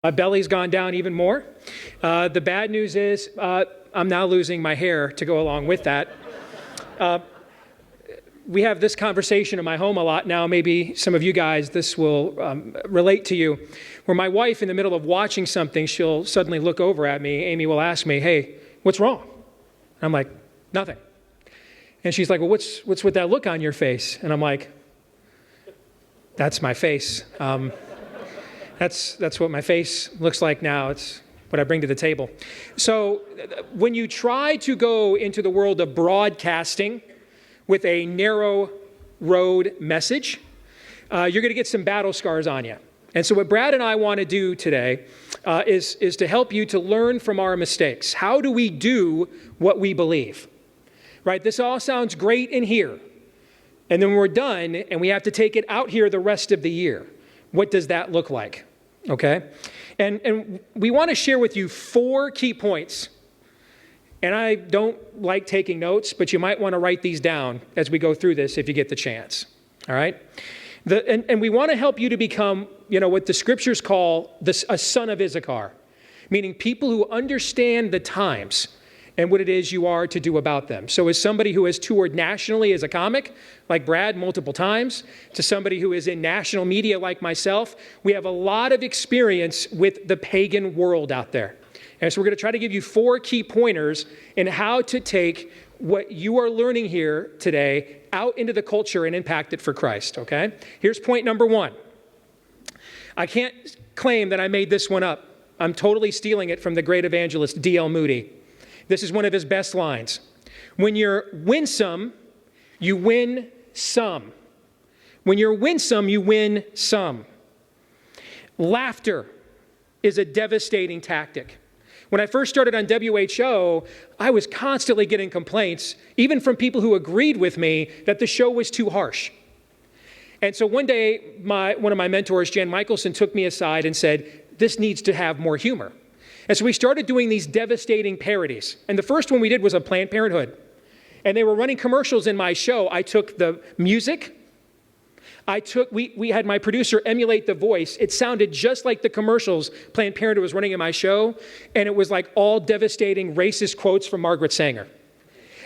My belly's gone down even more. The bad news is I'm now losing my hair to go along with that. We have this conversation in my home a lot now. Maybe some of you guys, this will relate to you, where my wife, in the middle of watching something, she'll suddenly look over at me. Amy will ask me, "Hey, what's wrong?" And I'm like, "Nothing." And she's like, "Well, what's with that look on your face?" And I'm like, "That's my face. That's what my face looks like now. It's what I bring to the table." So when you try to go into the world of broadcasting with a narrow road message, you're going to get some battle scars on you. And so what Brad and I want to do today is to help you to learn from our mistakes. How do we do what we believe? Right? This all sounds great in here. And then we're done and we have to take it out here the rest of the year. What does that look like? Okay? And we want to share with you 4 key points. And I don't like taking notes, but you might want to write these down as we go through this if you get the chance. All right? And we want to help you to become, what the scriptures call a son of Issachar, meaning people who understand the times and what it is you are to do about them. So as somebody who has toured nationally as a comic, like Brad, multiple times, to somebody who is in national media like myself, we have a lot of experience with the pagan world out there. And so we're going to try to give you 4 key pointers in how to take what you are learning here today out into the culture and impact it for Christ, okay? Here's point number 1. I can't claim that I made this one up. I'm totally stealing it from the great evangelist D.L. Moody. This is one of his best lines. When you're winsome, you win some. When you're winsome, you win some. Laughter is a devastating tactic. When I first started on WHO, I was constantly getting complaints, even from people who agreed with me, that the show was too harsh. And so one day, one of my mentors, Jan Michelson, took me aside and said, "This needs to have more humor." And so we started doing these devastating parodies. And the first one we did was of Planned Parenthood. And they were running commercials in my show. I took the music. We had my producer emulate the voice. It sounded just like the commercials Planned Parenthood was running in my show. And it was like all devastating racist quotes from Margaret Sanger.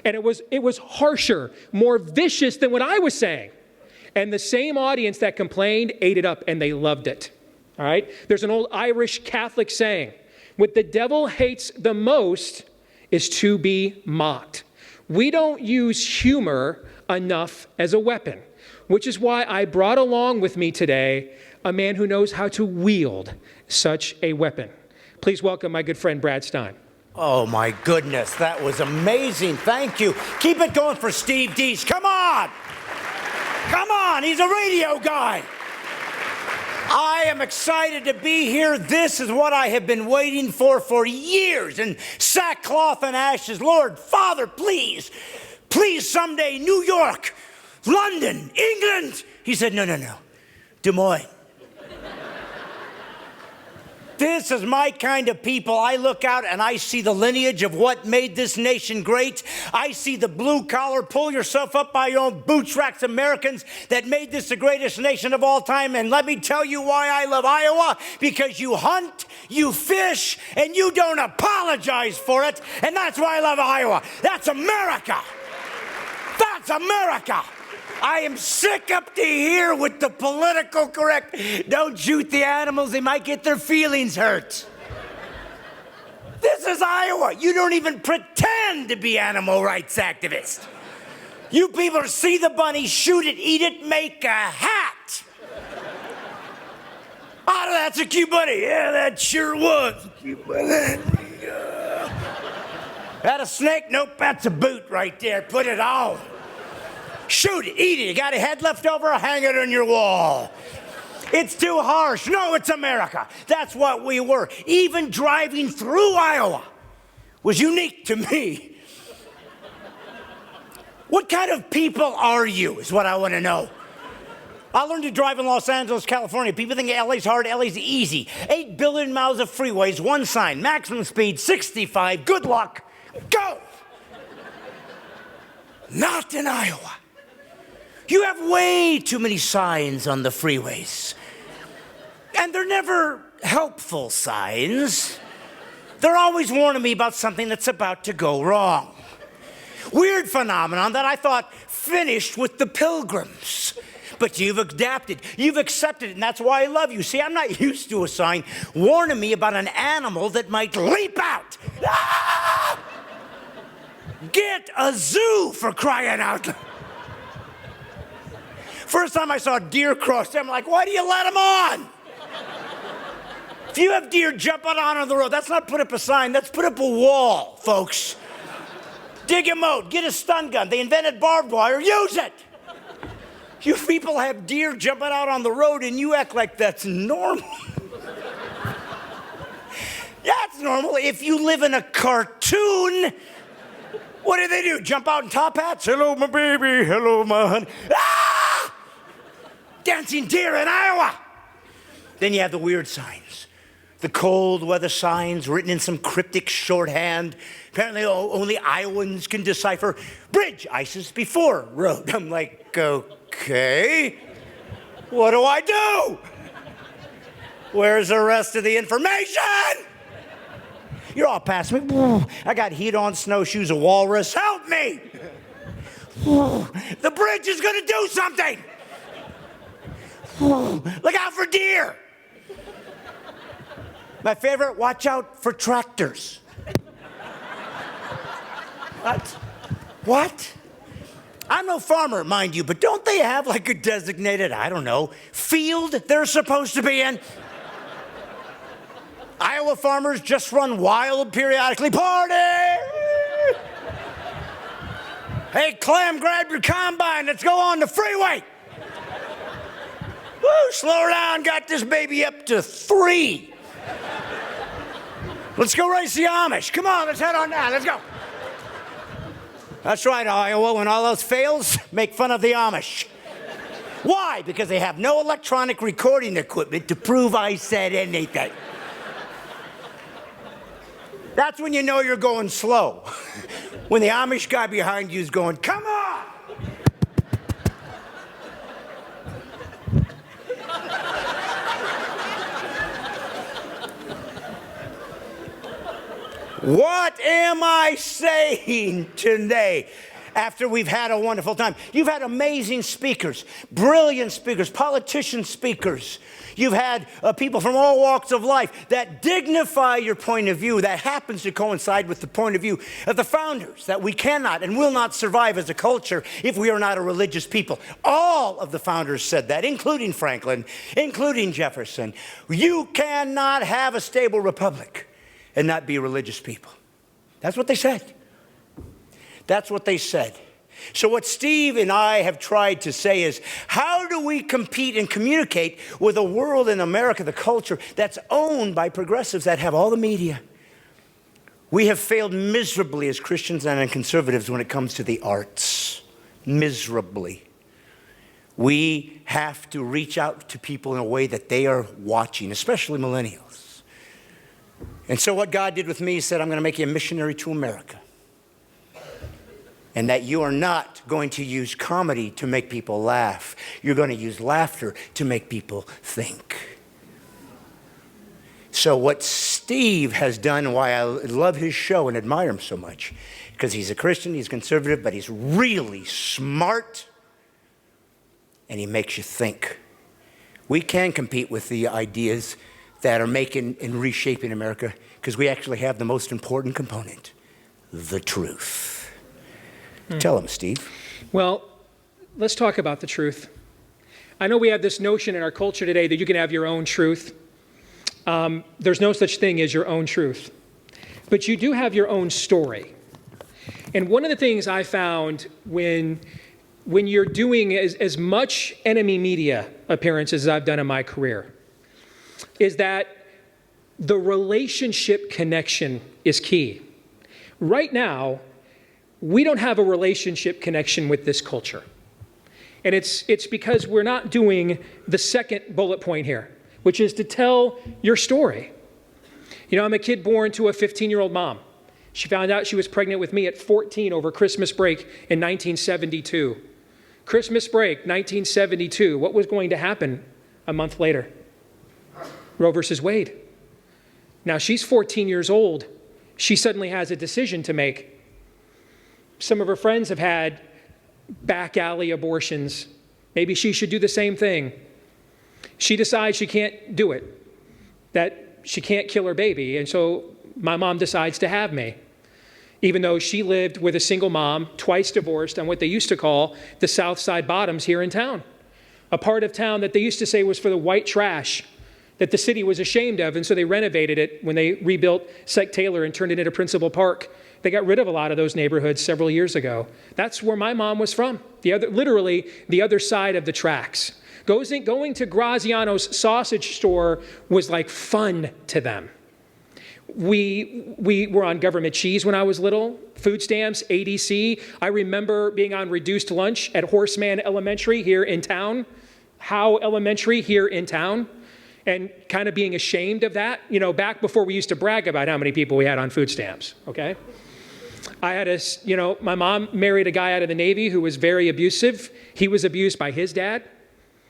And it was harsher, more vicious than what I was saying. And the same audience that complained ate it up and they loved it. All right? There's an old Irish Catholic saying, what the devil hates the most is to be mocked. We don't use humor enough as a weapon, which is why I brought along with me today a man who knows how to wield such a weapon. Please welcome my good friend, Brad Stein. Oh, my goodness. That was amazing. Thank you. Keep it going for Steve Deace. Come on. Come on. He's a radio guy. I am excited to be here. This is what I have been waiting for years, in sackcloth and ashes. Lord, Father, please someday, New York, London, England. He said, no, Des Moines. This is my kind of people. I look out and I see the lineage of what made this nation great. I see the blue-collar, pull yourself up by your own bootstraps Americans that made this the greatest nation of all time. And let me tell you why I love Iowa. Because you hunt, you fish, and you don't apologize for it. And that's why I love Iowa. That's America. That's America. I am sick up to here with the political correct. Don't shoot the animals. They might get their feelings hurt. This is Iowa. You don't even pretend to be animal rights activists. You people see the bunny, shoot it, eat it, make a hat. Oh, that's a cute bunny. Yeah, that sure was a cute bunny. That a snake? Nope, that's a boot right there. Put it on. Shoot it, eat it. You got a head left over, hang it on your wall. It's too harsh. No, it's America. That's what we were. Even driving through Iowa was unique to me. What kind of people are you is what I want to know. I learned to drive in Los Angeles, California. People think LA's hard, LA's easy. 8 billion miles of freeways, one sign, maximum speed, 65. Good luck. Go. Not in Iowa. You have way too many signs on the freeways. And they're never helpful signs. They're always warning me about something that's about to go wrong. Weird phenomenon that I thought finished with the Pilgrims. But you've adapted, you've accepted it, and that's why I love you. See, I'm not used to a sign warning me about an animal that might leap out. Ah! Get a zoo, for crying out loud. First time I saw deer cross, I'm like, why do you let them on? If you have deer jumping on the road, that's not put up a sign, that's put up a wall, folks. Dig a moat, get a stun gun. They invented barbed wire, use it. You people have deer jumping out on the road and you act like that's normal. That's normal. If you live in a cartoon, what do? Jump out in top hats? Hello, my baby. Hello, my honey. Ah! Dancing deer in Iowa. Then you have the weird signs. The cold weather signs written in some cryptic shorthand. Apparently only Iowans can decipher. Bridge, ices before road. I'm like, okay. What do I do? Where's the rest of the information? You're all past me. I got heat on snowshoes, a walrus. Help me! The bridge is gonna do something! Look out for deer! My favorite, watch out for tractors. What? I'm no farmer, mind you, but don't they have like a designated, I don't know, field they're supposed to be in? Iowa farmers just run wild periodically. Party! Hey, Clem, grab your combine. Let's go on the freeway. Woo, slow down. Got this baby up to 3. Let's go race the Amish. Come on, let's head on down. Let's go. That's right, Iowa. When all else fails, make fun of the Amish. Why? Because they have no electronic recording equipment to prove I said anything. That's when you know you're going slow. When the Amish guy behind you is going, come on! What am I saying today? After we've had a wonderful time. You've had amazing speakers, brilliant speakers, politician speakers. You've had people from all walks of life that dignify your point of view, that happens to coincide with the point of view of the founders, that we cannot and will not survive as a culture if we are not a religious people. All of the founders said that, including Franklin, including Jefferson. You cannot have a stable republic and not be religious people. That's what they said. That's what they said. So what Steve and I have tried to say is, how do we compete and communicate with a world in America, the culture, that's owned by progressives that have all the media? We have failed miserably as Christians and conservatives when it comes to the arts. Miserably. We have to reach out to people in a way that they are watching, especially millennials. And so what God did with me, he said, I'm going to make you a missionary to America. And that you are not going to use comedy to make people laugh. You're going to use laughter to make people think. So what Steve has done, and why I love his show and admire him so much, because he's a Christian, he's conservative, but he's really smart, and he makes you think. We can compete with the ideas that are making and reshaping America, because we actually have the most important component, the truth. Tell him, Steve. Well, let's talk about the truth. I know we have this notion in our culture today that you can have your own truth. There's no such thing as your own truth. But you do have your own story. And one of the things I found when you're doing as much enemy media appearances as I've done in my career is that the relationship connection is key. Right now, we don't have a relationship connection with this culture. And it's because we're not doing the second bullet point here, which is to tell your story. You know, I'm a kid born to a 15-year-old mom. She found out she was pregnant with me at 14 over Christmas break in 1972. Christmas break, 1972. What was going to happen a month later? Roe versus Wade. Now she's 14 years old. She suddenly has a decision to make. Some of her friends have had back alley abortions. Maybe she should do the same thing. She decides she can't do it, that she can't kill her baby. And so my mom decides to have me, even though she lived with a single mom, twice divorced, on what they used to call the South Side Bottoms here in town, a part of town that they used to say was for the white trash, that the city was ashamed of. And so they renovated it when they rebuilt Psych Taylor and turned it into Principal Park. They got rid of a lot of those neighborhoods several years ago. That's where my mom was from, literally the other side of the tracks. Going to Graziano's sausage store was like fun to them. We were on government cheese when I was little, food stamps, ADC. I remember being on reduced lunch at Horseman Elementary here in town, Howe Elementary here in town, and kind of being ashamed of that, back before we used to brag about how many people we had on food stamps, okay? My mom married a guy out of the Navy who was very abusive. He was abused by his dad.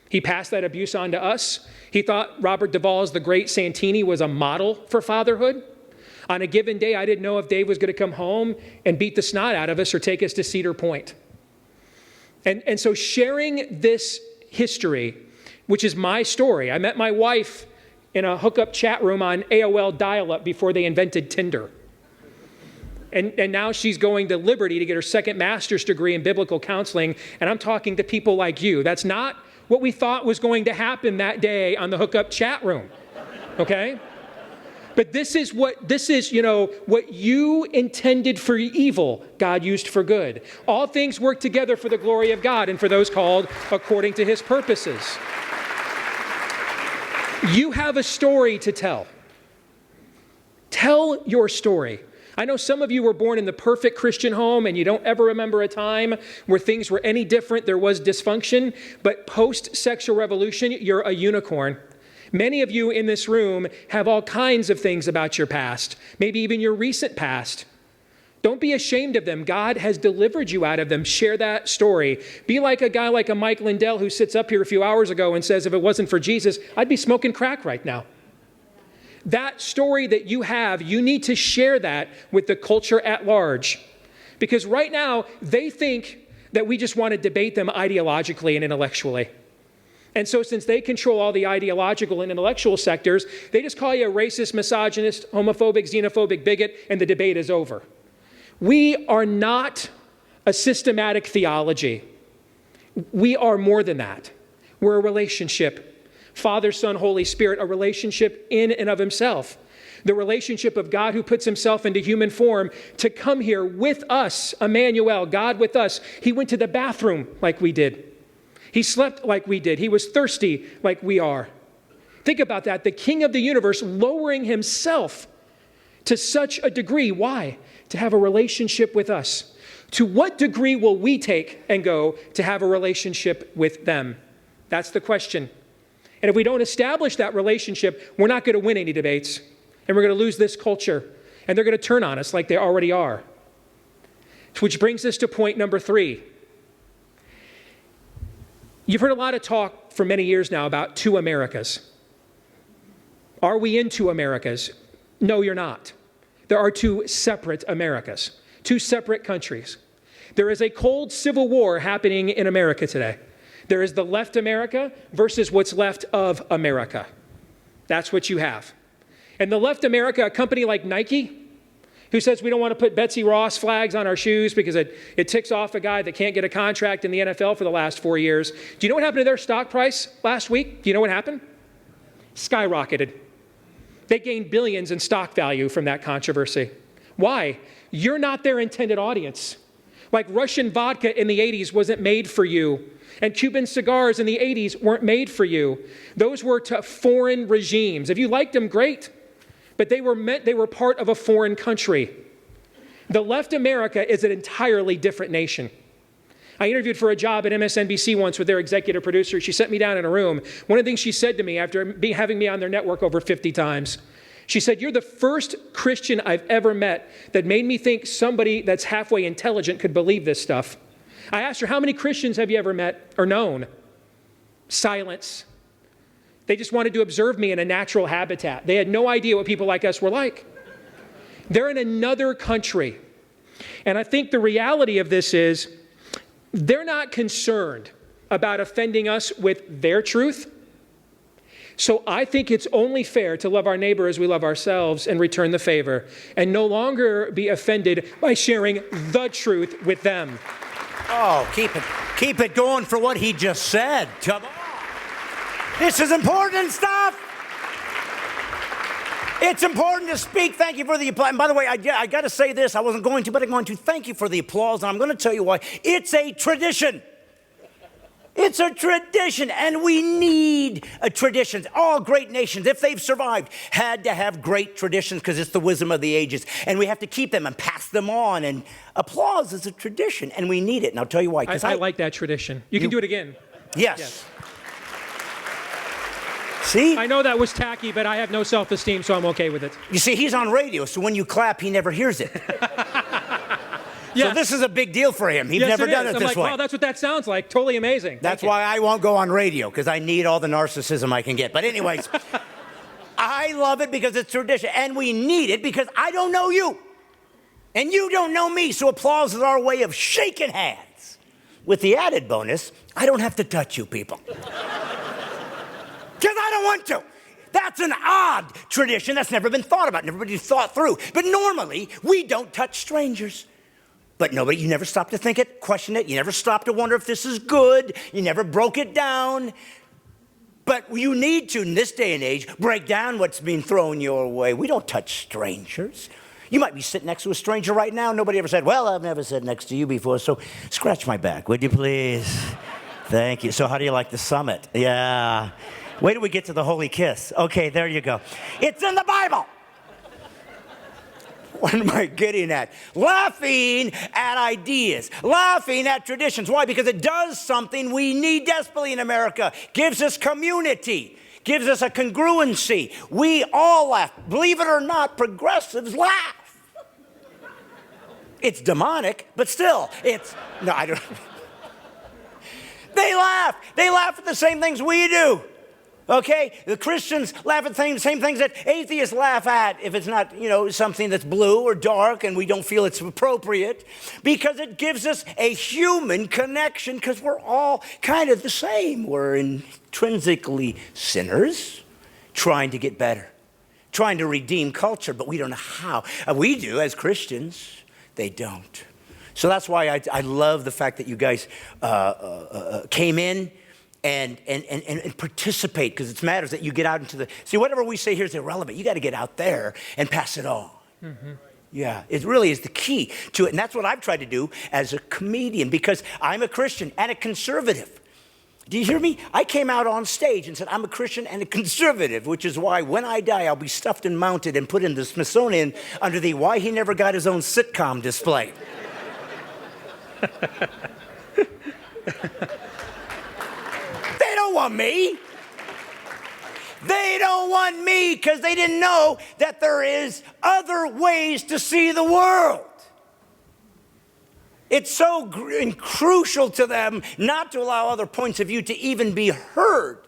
He passed that abuse on to us. He thought Robert Duvall's The Great Santini was a model for fatherhood. On a given day, I didn't know if Dave was going to come home and beat the snot out of us or take us to Cedar Point. And so sharing this history, which is my story. I met my wife in a hookup chat room on AOL dial-up before they invented Tinder. And now she's going to Liberty to get her second master's degree in biblical counseling, and I'm talking to people like you. That's not what we thought was going to happen that day on the hookup chat room, okay? But this is what you intended for evil, God used for good. All things work together for the glory of God and for those called according to his purposes. You have a story to tell. Tell your story. I know some of you were born in the perfect Christian home and you don't ever remember a time where things were any different, there was dysfunction, but post-sexual revolution, you're a unicorn. Many of you in this room have all kinds of things about your past, maybe even your recent past. Don't be ashamed of them. God has delivered you out of them. Share that story. Be like a guy like a Mike Lindell who sits up here a few hours ago and says, if it wasn't for Jesus, I'd be smoking crack right now. That story that you have, you need to share that with the culture at large. Because right now, they think that we just want to debate them ideologically and intellectually. And so since they control all the ideological and intellectual sectors, they just call you a racist, misogynist, homophobic, xenophobic bigot, and the debate is over. We are not a systematic theology. We are more than that. We're a relationship. Father, Son, Holy Spirit, a relationship in and of himself. The relationship of God who puts himself into human form to come here with us, Emmanuel, God with us. He went to the bathroom like we did. He slept like we did. He was thirsty like we are. Think about that. The King of the universe lowering himself to such a degree. Why? To have a relationship with us. To what degree will we take and go to have a relationship with them? That's the question. And if we don't establish that relationship, we're not going to win any debates. And we're going to lose this culture. And they're going to turn on us like they already are. Which brings us to point number 3. You've heard a lot of talk for many years now about two Americas. Are we in two Americas? No, you're not. There are two separate Americas, two separate countries. There is a cold civil war happening in America today. There is the left America versus what's left of America. That's what you have. And the left America, a company like Nike, who says we don't want to put Betsy Ross flags on our shoes because it ticks off a guy that can't get a contract in the NFL for the last 4 years. Do you know what happened to their stock price last week? Do you know what happened? Skyrocketed. They gained billions in stock value from that controversy. Why? You're not their intended audience. Like Russian vodka in the 80s wasn't made for you. And Cuban cigars in the 80s weren't made for you. Those were to foreign regimes. If you liked them, great. But they were part of a foreign country. The left America is an entirely different nation. I interviewed for a job at MSNBC once with their executive producer. She sent me down in a room. One of the things she said to me after having me on their network over 50 times, she said, "You're the first Christian I've ever met that made me think somebody that's halfway intelligent could believe this stuff." I asked her, "How many Christians have you ever met or known?" Silence. They just wanted to observe me in a natural habitat. They had no idea what people like us were like. They're in another country. And I think the reality of this is they're not concerned about offending us with their truth. So I think it's only fair to love our neighbor as we love ourselves and return the favor, and no longer be offended by sharing the truth with them. Oh, keep it going for what he just said. Come on. This is important stuff. It's important to speak. Thank you for the applause. And by the way, I got to say this. I wasn't going to, but I'm going to. Thank you for the applause, and I'm going to tell you why. It's a tradition. It's a tradition, and we need a tradition. All great nations, if they've survived, had to have great traditions because it's the wisdom of the ages. And we have to keep them and pass them on. And applause is a tradition, and we need it. And I'll tell you why. I like that tradition. You can do it again. Yes. See? I know that was tacky, but I have no self-esteem, so I'm okay with it. You see, he's on radio, so when you clap, he never hears it. Yes. So this is a big deal for him. He's never done it I'm this like, way. wow, that's what that sounds like. Totally amazing. That's why I won't go on radio, because I need all the narcissism I can get. But anyways, I love it because it's tradition. And we need it because I don't know you. And you don't know me. So applause is our way of shaking hands. With the added bonus, I don't have to touch you people. Because I don't want to. That's an odd tradition that's never been thought about, never been thought through. But normally, we don't touch strangers. But nobody, you never stop to think it, question it. You never stop to wonder if this is good. You never broke it down. But you need to, in this day and age, break down what's being thrown your way. We don't touch strangers. You might be sitting next to a stranger right now. Nobody ever said, well, I've never sat next to you before, so scratch my back, would you please? Thank you. So how do you like the summit? Yeah. Wait till we get to the holy kiss. Okay, there you go. It's in the Bible. What am I getting at? Laughing at ideas, laughing at traditions. Why? Because it does something we need desperately in America. Gives us community, gives us a congruency. We all laugh. Believe it or not, progressives laugh. It's demonic, but still, no, I don't. They laugh. They laugh at the same things we do. Okay? The Christians laugh at the same things that atheists laugh at if it's not, something that's blue or dark and we don't feel it's appropriate, because it gives us a human connection because we're all kind of the same. We're intrinsically sinners trying to get better, trying to redeem culture, but we don't know how. We do as Christians. They don't. So that's why I love the fact that you guys came in and participate, because it matters that you get out into see, whatever we say here is irrelevant. You got to get out there and pass it on. Mm-hmm. Yeah, it really is the key to it. And that's what I've tried to do as a comedian, because I'm a Christian and a conservative. Do you hear me? I came out on stage and said, I'm a Christian and a conservative, which is why when I die, I'll be stuffed and mounted and put in the Smithsonian under the why he never got his own sitcom display. They don't want me. They don't want me because they didn't know that there is other ways to see the world. It's so crucial to them not to allow other points of view to even be heard,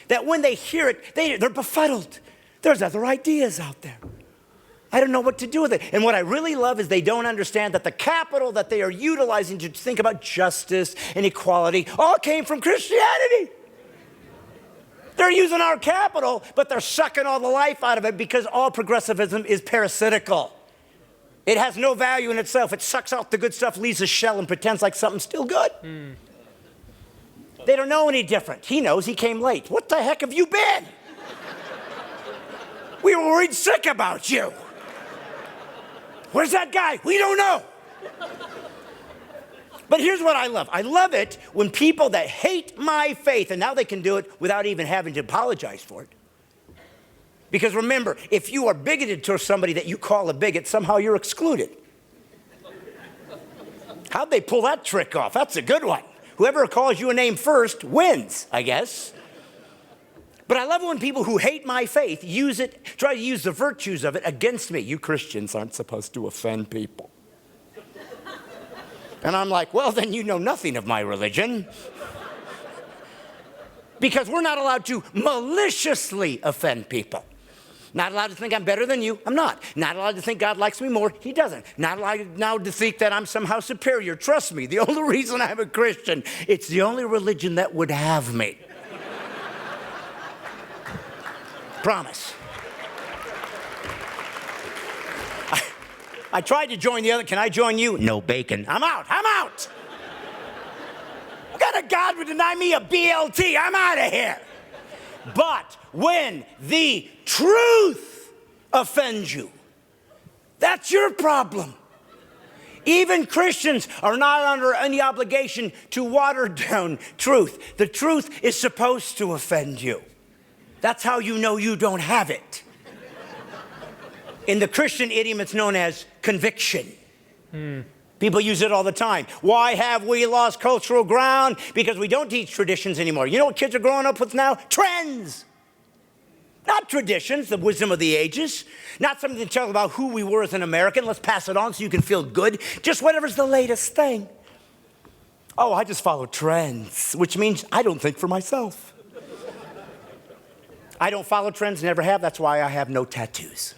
that when they hear it, they're befuddled. There's other ideas out there. I don't know what to do with it. And what I really love is they don't understand that the capital that they are utilizing to think about justice and equality all came from Christianity. They're using our capital, but they're sucking all the life out of it because all progressivism is parasitical. It has no value in itself. It sucks out the good stuff, leaves a shell, and pretends like something's still good. Mm. They don't know any different. He knows he came late. What the heck have you been? We were worried sick about you. Where's that guy? We don't know. But here's what I love. I love it when people that hate my faith, and now they can do it without even having to apologize for it. Because remember, if you are bigoted towards somebody that you call a bigot, somehow you're excluded. How'd they pull that trick off? That's a good one. Whoever calls you a name first wins, I guess. But I love it when people who hate my faith try to use the virtues of it against me. You Christians aren't supposed to offend people. And I'm like, well, then you know nothing of my religion. Because we're not allowed to maliciously offend people. Not allowed to think I'm better than you. I'm not. Not allowed to think God likes me more. He doesn't. Not allowed now to think that I'm somehow superior. Trust me, the only reason I'm a Christian, it's the only religion that would have me. Promise. I tried to join the other. Can I join you? No bacon. I'm out. I'm out. What kind of God would deny me a BLT? I'm out of here. But when the truth offends you, that's your problem. Even Christians are not under any obligation to water down truth. The truth is supposed to offend you. That's how you know you don't have it. In the Christian idiom, it's known as conviction. People use it all the time. Why have we lost cultural ground? Because we don't teach traditions anymore. You know what kids are growing up with now? Trends. Not traditions, the wisdom of the ages. Not something to tell about who we were as an American. Let's pass it on so you can feel good. Just whatever's the latest thing. Oh, I just follow trends, which means I don't think for myself. I don't follow trends, never have. That's why I have no tattoos.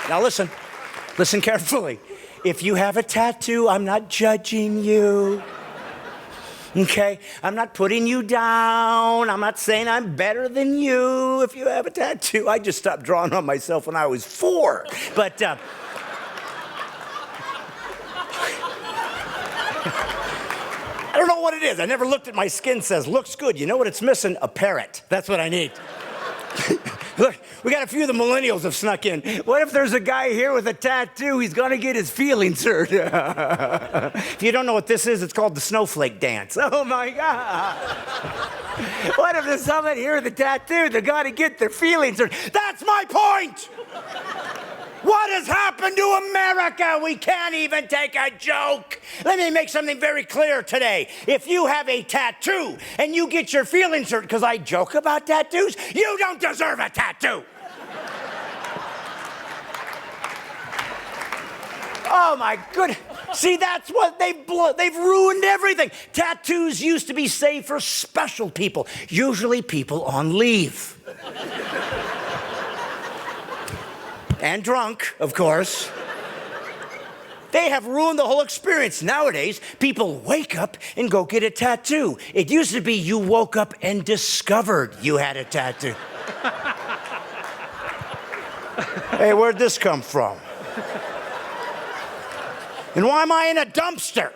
Now listen carefully. If you have a tattoo, I'm not judging you. Okay? I'm not putting you down. I'm not saying I'm better than you if you have a tattoo. I just stopped drawing on myself when I was 4. But, I don't know what it is. I never looked at my skin, says, looks good. You know what it's missing? A parrot. That's what I need. Look, we got a few of the millennials have snuck in. What if there's a guy here with a tattoo? He's going to get his feelings hurt. If you don't know what this is, it's called the snowflake dance. Oh, my God. What if there's someone here with a tattoo? They're going to get their feelings hurt. That's my point. What has happened to America? We can't even take a joke. Let me make something very clear today. If you have a tattoo and you get your feelings hurt because I joke about tattoos, you don't deserve a tattoo. Oh my goodness. See, that's what they've ruined everything. Tattoos used to be saved for special people, usually people on leave. And drunk, of course. They have ruined the whole experience. Nowadays, people wake up and go get a tattoo. It used to be you woke up and discovered you had a tattoo. Hey, where'd this come from? And why am I in a dumpster?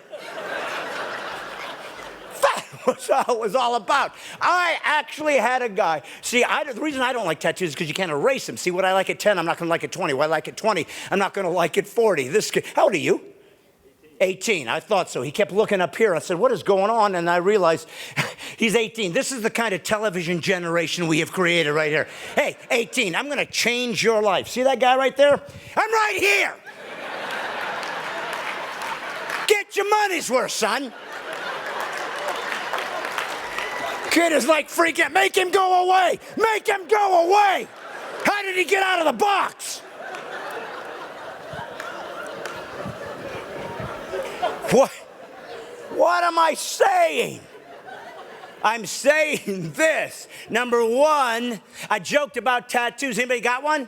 That's what it was all about. I actually had a guy. See, the reason I don't like tattoos is because you can't erase them. See, what I like at 10, I'm not going to like at 20. What I like at 20, I'm not going to like at 40. How old are you? 18. I thought so. He kept looking up here. I said, what is going on? And I realized he's 18. This is the kind of television generation we have created right here. Hey, 18, I'm going to change your life. See that guy right there? I'm right here. Get your money's worth, son. Kid is like freaking, make him go away. Make him go away. How did he get out of the box? What am I saying? I'm saying this. Number one, I joked about tattoos. Anybody got one?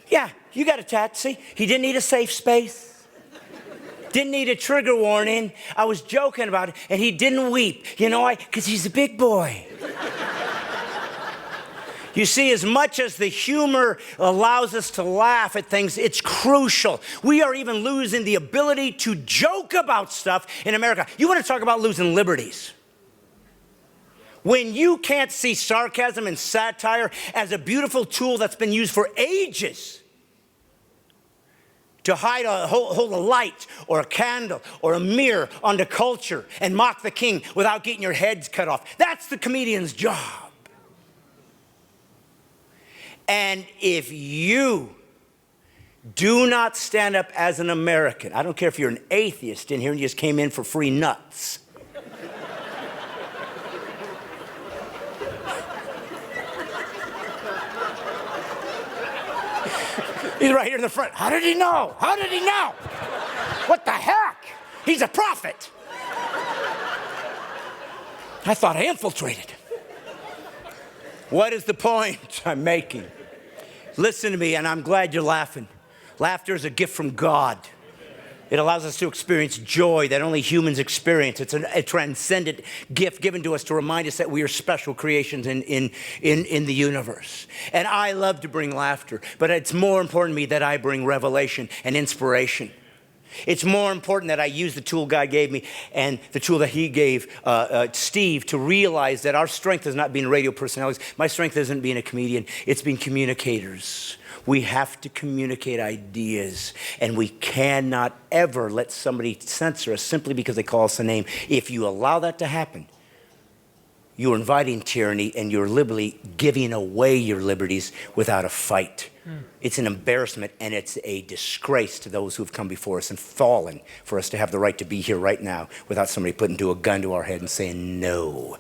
Yeah, you got a tattoo. See, he didn't need a safe space. Didn't need a trigger warning. I was joking about it, and he didn't weep. You know why? Because he's a big boy. You see, as much as the humor allows us to laugh at things, it's crucial. We are even losing the ability to joke about stuff in America. You want to talk about losing liberties? When you can't see sarcasm and satire as a beautiful tool that's been used for ages to hold a light or a candle or a mirror onto culture and mock the king without getting your heads cut off. That's the comedian's job. And if you do not stand up as an American, I don't care if you're an atheist in here and you just came in for free nuts. He's right here in the front. How did he know? How did he know? What the heck? He's a prophet. I thought I infiltrated. What is the point I'm making? Listen to me, and I'm glad you're laughing. Laughter is a gift from God. It allows us to experience joy that only humans experience. It's a transcendent gift given to us to remind us that we are special creations in the universe. And I love to bring laughter, but it's more important to me that I bring revelation and inspiration. It's more important that I use the tool God gave me and the tool that he gave Steve to realize that our strength is not being radio personalities. My strength isn't being a comedian. It's being communicators. We have to communicate ideas, and we cannot ever let somebody censor us simply because they call us a name. If you allow that to happen, you're inviting tyranny, and you're literally giving away your liberties without a fight. It's an embarrassment, and it's a disgrace to those who have come before us and fallen for us to have the right to be here right now without somebody putting a gun to our head and saying no.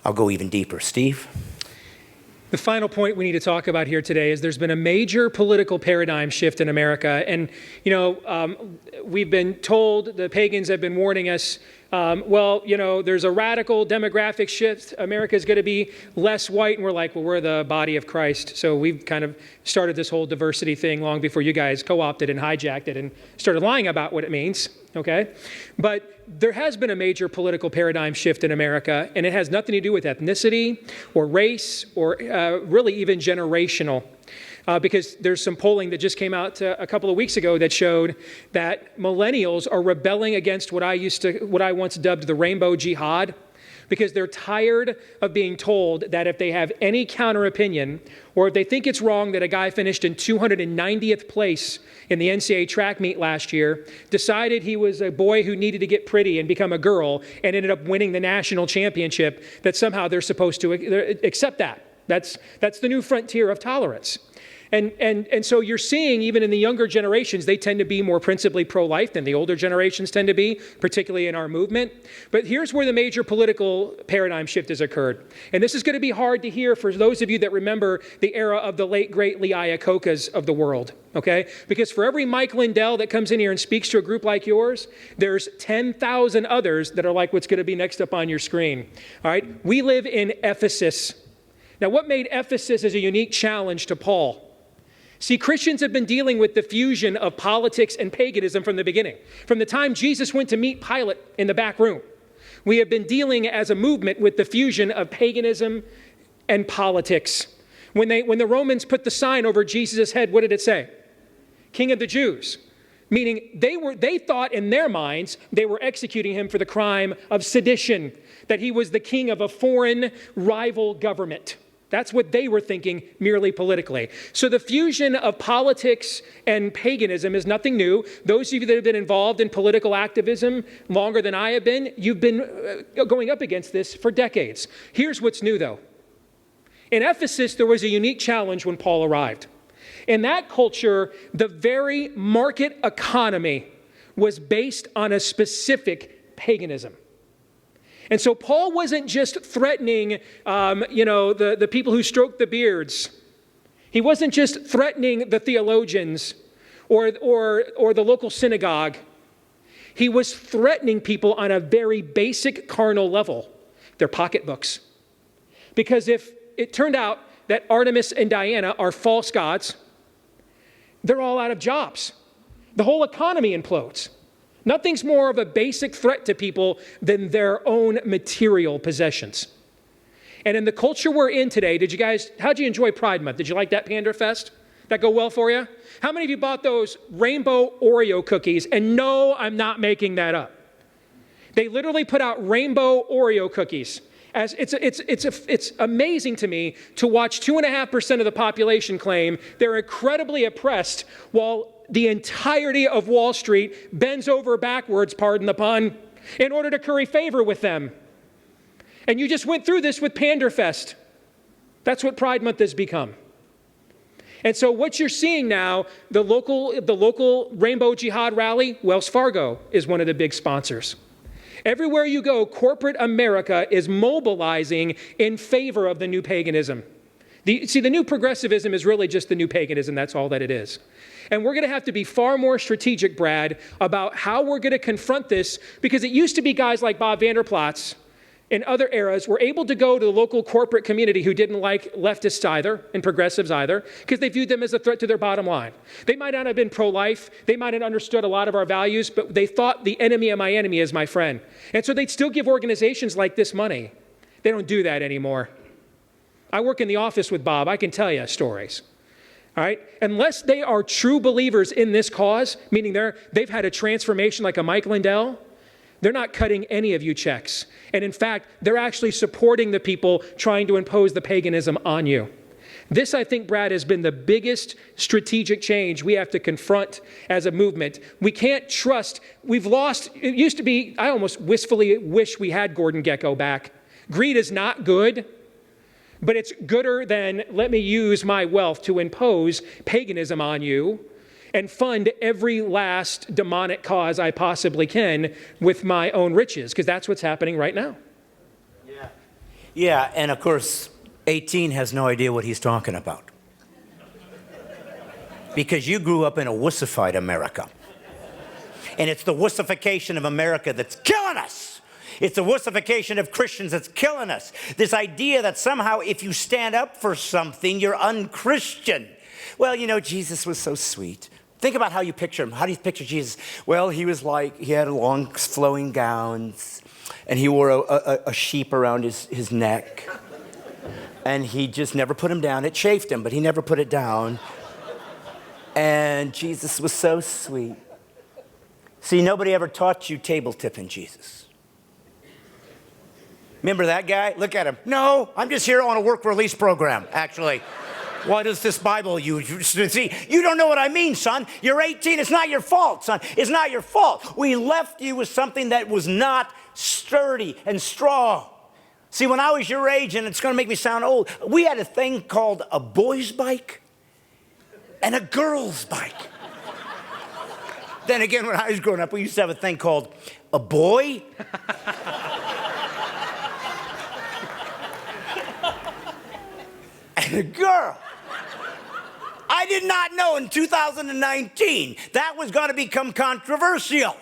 I'll go even deeper. Steve? The final point we need to talk about here today is there's been a major political paradigm shift in America. And, we've been told, the pagans have been warning us, there's a radical demographic shift. America is going to be less white. And we're like, well, we're the body of Christ. So we've kind of started this whole diversity thing long before you guys co-opted and hijacked it and started lying about what it means. Okay? But there has been a major political paradigm shift in America, and it has nothing to do with ethnicity or race or really even generational. Because there's some polling that just came out a couple of weeks ago that showed that millennials are rebelling against what I once dubbed the rainbow jihad, because they're tired of being told that if they have any counter opinion, or if they think it's wrong that a guy finished in 290th place in the NCAA track meet last year, decided he was a boy who needed to get pretty and become a girl, and ended up winning the national championship, that somehow they're supposed to accept that. That's the new frontier of tolerance. And so you're seeing, even in the younger generations, they tend to be more principally pro-life than the older generations tend to be, particularly in our movement. But here's where the major political paradigm shift has occurred. And this is going to be hard to hear for those of you that remember the era of the late, great Lee Iacocca's of the world, okay? Because for every Mike Lindell that comes in here and speaks to a group like yours, there's 10,000 others that are like what's going to be next up on your screen, all right? We live in Ephesus. Now, what made Ephesus as a unique challenge to Paul? See, Christians have been dealing with the fusion of politics and paganism from the beginning. From the time Jesus went to meet Pilate in the back room, we have been dealing as a movement with the fusion of paganism and politics. When the Romans put the sign over Jesus' head, what did it say? King of the Jews. Meaning they thought in their minds they were executing him for the crime of sedition, that he was the king of a foreign rival government. That's what they were thinking merely politically. So the fusion of politics and paganism is nothing new. Those of you that have been involved in political activism longer than I have been, you've been going up against this for decades. Here's what's new, though. In Ephesus, there was a unique challenge when Paul arrived. In that culture, the very market economy was based on a specific paganism. And so Paul wasn't just threatening, the people who stroked the beards. He wasn't just threatening the theologians or the local synagogue. He was threatening people on a very basic carnal level, their pocketbooks. Because if it turned out that Artemis and Diana are false gods, they're all out of jobs. The whole economy implodes. Nothing's more of a basic threat to people than their own material possessions. And in the culture we're in today, how'd you enjoy Pride Month? Did you like that Pander Fest? That go well for you? How many of you bought those rainbow Oreo cookies? And no, I'm not making that up. They literally put out rainbow Oreo cookies. It's amazing to me to watch 2.5% of the population claim they're incredibly oppressed while the entirety of Wall Street bends over backwards, pardon the pun, in order to curry favor with them. And you just went through this with Panderfest. That's what Pride Month has become. And so what you're seeing now, the local Rainbow Jihad rally, Wells Fargo is one of the big sponsors. Everywhere you go, corporate America is mobilizing in favor of the new paganism. The new progressivism is really just the new paganism. That's all that it is. And we're going to have to be far more strategic, Brad, about how we're going to confront this, because it used to be guys like Bob Vander Plaats in other eras were able to go to the local corporate community who didn't like leftists either and progressives either because they viewed them as a threat to their bottom line. They might not have been pro-life. They might have understood a lot of our values, but they thought the enemy of my enemy is my friend. And so they'd still give organizations like this money. They don't do that anymore. I work in the office with Bob. I can tell you stories. All right? Unless they are true believers in this cause, meaning they've had a transformation like a Mike Lindell, they're not cutting any of you checks. And in fact, they're actually supporting the people trying to impose the paganism on you. This, I think, Brad, has been the biggest strategic change we have to confront as a movement. We can't trust. We've lost. It used to be, I almost wistfully wish we had Gordon Gekko back. Greed is not good, but it's gooder than let me use my wealth to impose paganism on you and fund every last demonic cause I possibly can with my own riches, because that's what's happening right now. Yeah, and of course, 18 has no idea what he's talking about. Because you grew up in a wussified America. And it's the wussification of America that's killing us. It's the wussification of Christians that's killing us. This idea that somehow if you stand up for something, you're unchristian. Well, you know, Jesus was so sweet. Think about how you picture him. How do you picture Jesus? Well, he had long flowing gowns, and he wore a sheep around his neck. And he just never put him down. It chafed him, but he never put it down. And Jesus was so sweet. See, nobody ever taught you table tipping Jesus. Remember that guy? Look at him. No, I'm just here on a work release program, actually. What is this Bible you see? You don't know what I mean, son. You're 18. It's not your fault, son. It's not your fault. We left you with something that was not sturdy and strong. See, when I was your age, and it's going to make me sound old, we had a thing called a boy's bike and a girl's bike. Then again, when I was growing up, we used to have a thing called a boy and a girl. I did not know in 2019 that was going to become controversial.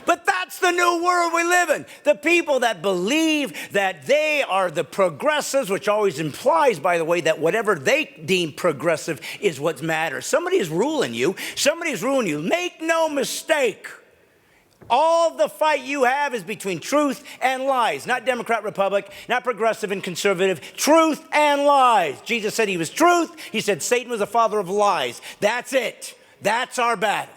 But that's the new world we live in. The people that believe that they are the progressives, which always implies, by the way, that whatever they deem progressive is what matters. Somebody is ruling you. Somebody is ruling you. Make no mistake. All the fight you have is between truth and lies. Not Democrat, Republic, not progressive and conservative. Truth and lies. Jesus said he was truth. He said Satan was the father of lies. That's it. That's our battle.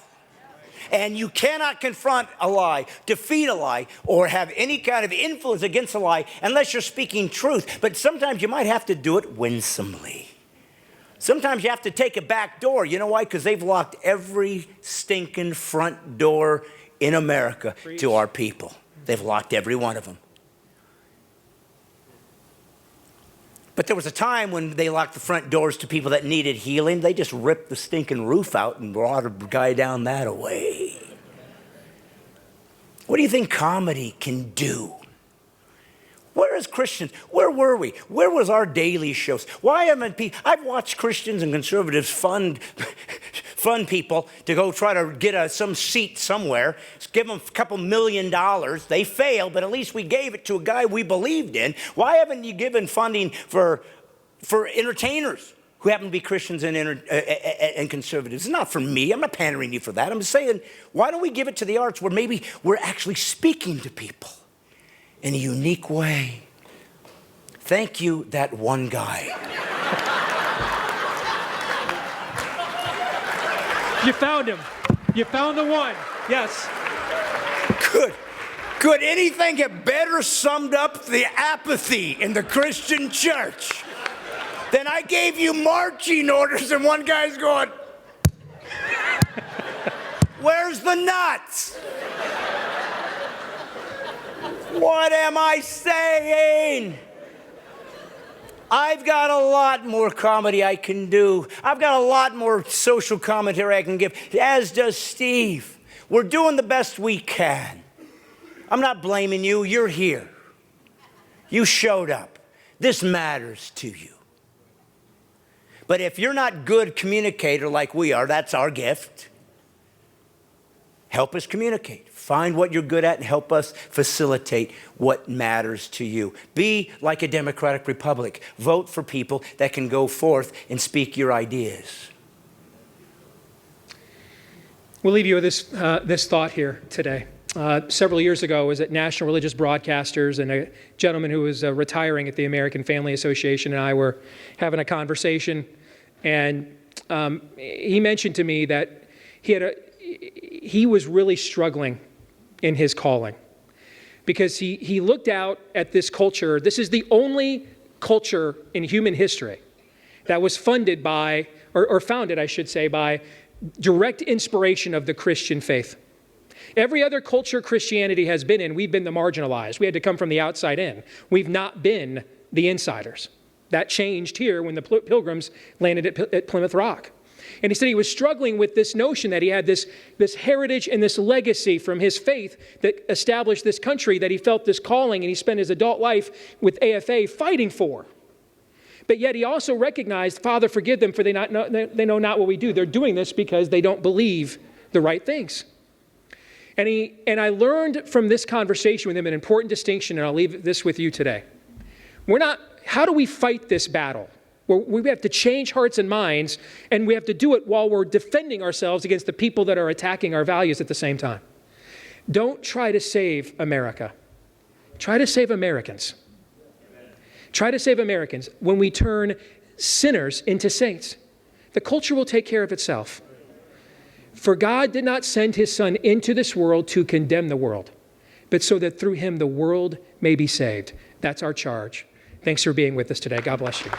And you cannot confront a lie, defeat a lie, or have any kind of influence against a lie unless you're speaking truth. But sometimes you might have to do it winsomely. Sometimes you have to take a back door. You know why? Because they've locked every stinking front door in America to our people. They've locked every one of them. But there was a time when they locked the front doors to people that needed healing. They just ripped the stinking roof out and brought a guy down that way. What do you think comedy can do? Where is Christians? Where were we? Where was our daily shows? Why haven't people? I've watched Christians and conservatives fund people to go try to get some seat somewhere. Give them a couple $1 million. They fail, but at least we gave it to a guy we believed in. Why haven't you given funding for entertainers who happen to be Christians and conservatives? It's not for me. I'm not pandering you for that. I'm just saying, why don't we give it to the arts where maybe we're actually speaking to people in a unique way? Thank you, that one guy. You found him. You found the one. Yes. Could anything get better summed up the apathy in the Christian church than I gave you marching orders and one guy's going, where's the nuts? What am I saying? I've got a lot more comedy I can do. I've got a lot more social commentary I can give, as does Steve. We're doing the best we can. I'm not blaming you. You're here. You showed up. This matters to you. But if you're not a good communicator like we are, that's our gift. Help us communicate. Find what you're good at and help us facilitate what matters to you. Be like a democratic republic. Vote for people that can go forth and speak your ideas. We'll leave you with this thought here today. Several years ago, I was at National Religious Broadcasters, and a gentleman who was retiring at the American Family Association and I were having a conversation, and he mentioned to me that he was really struggling in his calling because he looked out at this culture. This is the only culture in human history that was funded by, or founded, I should say, by direct inspiration of the Christian faith. Every other culture Christianity has been in, we've been the marginalized. We had to come from the outside in. We've not been the insiders. That changed here when the Pilgrims landed at Plymouth Rock. And he said he was struggling with this notion that he had this heritage and this legacy from his faith that established this country, that he felt this calling, and he spent his adult life with AFA fighting for. But yet he also recognized, Father, forgive them, for they know not what we do. They're doing this because they don't believe the right things. And I learned from this conversation with him an important distinction, and I'll leave this with you today. How do we fight this battle? Well, we have to change hearts and minds, and we have to do it while we're defending ourselves against the people that are attacking our values at the same time. Don't try to save America. Try to save Americans. Try to save Americans. When we turn sinners into saints, the culture will take care of itself. For God did not send his Son into this world to condemn the world, but so that through him the world may be saved. That's our charge. Thanks for being with us today. God bless you.